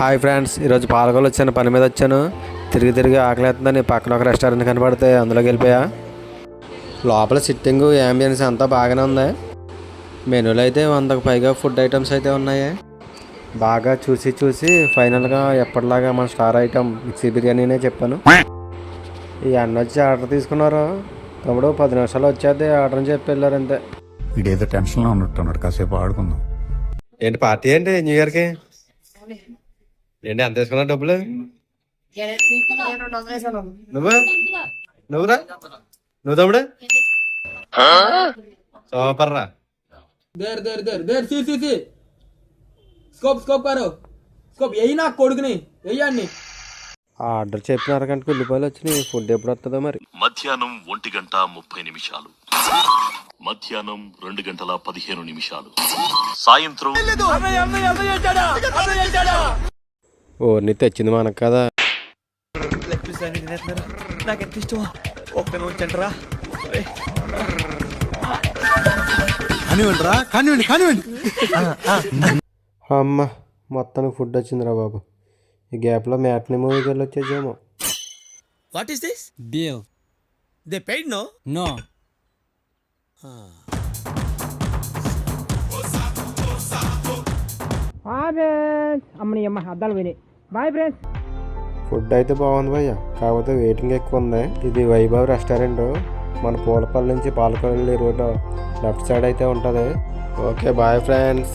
Hi friends, ఈరోజు పాలకొల్లు వచ్చాను, పని మీద వచ్చాను. తిరిగి ఆకలేస్తుందని పక్కన ఒక రెస్టారెంట్ కనపడితే అందులోకి వెళ్ళిపోయా. లోపల సిట్టింగు యాంబియన్స్ అంతా బాగానే ఉంది. మెనూలో అయితే 100కు పైగా ఫుడ్ ఐటమ్స్ అయితే ఉన్నాయి. బాగా చూసి ఫైనల్గా ఎప్పటిలాగా మన స్టార్ ఐటమ్ మిక్సీ బిర్యానీనే చెప్పాను. ఈ అన్న వచ్చి ఆర్డర్ తీసుకున్నారు. తమ్ముడు 10 నిమిషాలు వచ్చేది ఆర్డర్ అని చెప్పి వెళ్ళారు అంతే. వీడేదో టెన్షన్లో ఉన్నట్టున్నాడు, కాసేపు ఆడుకుందాం. ఏంటి పార్టీ ఏంటి న్యూ ఇయర్కి? ఏంటి అంత వేసుకున్నా డబ్బులు? నువ్వురా నువ్వు తమ్ముడు సూపర్ రా. ఆర్డర్ చెప్పిన అరగంటకు ఉల్లిపాయలు వచ్చినాయి. ఫుడ్ ఎప్పుడు వస్తుందో మరి. మధ్యాహ్నం 1:30 మధ్యాహ్నం 2:15 సాయంత్రం ఓర్ని తెచ్చింది మనకు కదా. అమ్మ మొత్తానికి ఫుడ్ వచ్చిందిరా బాబు. ఈ గ్యాప్లో మ్యాట్ని మూవీకి వెళ్ళి వచ్చేసేమో. What is this? Bill. They paid, no? No. అమ్మని అమ్మ అద్దాలు పోయినాయి. Bye friends. ఫుడ్ అయితే బాగుంది భయ్య, కాకపోతే వెయిటింగ్ ఎక్కువ ఉంది. ఇది వైభవ్ రెస్టారెంట్. మన పూలపల్లి నుంచి పాలకొల్లు రోడ్ లెఫ్ట్ సైడ్ అయితే ఉంటుంది. Okay bye friends.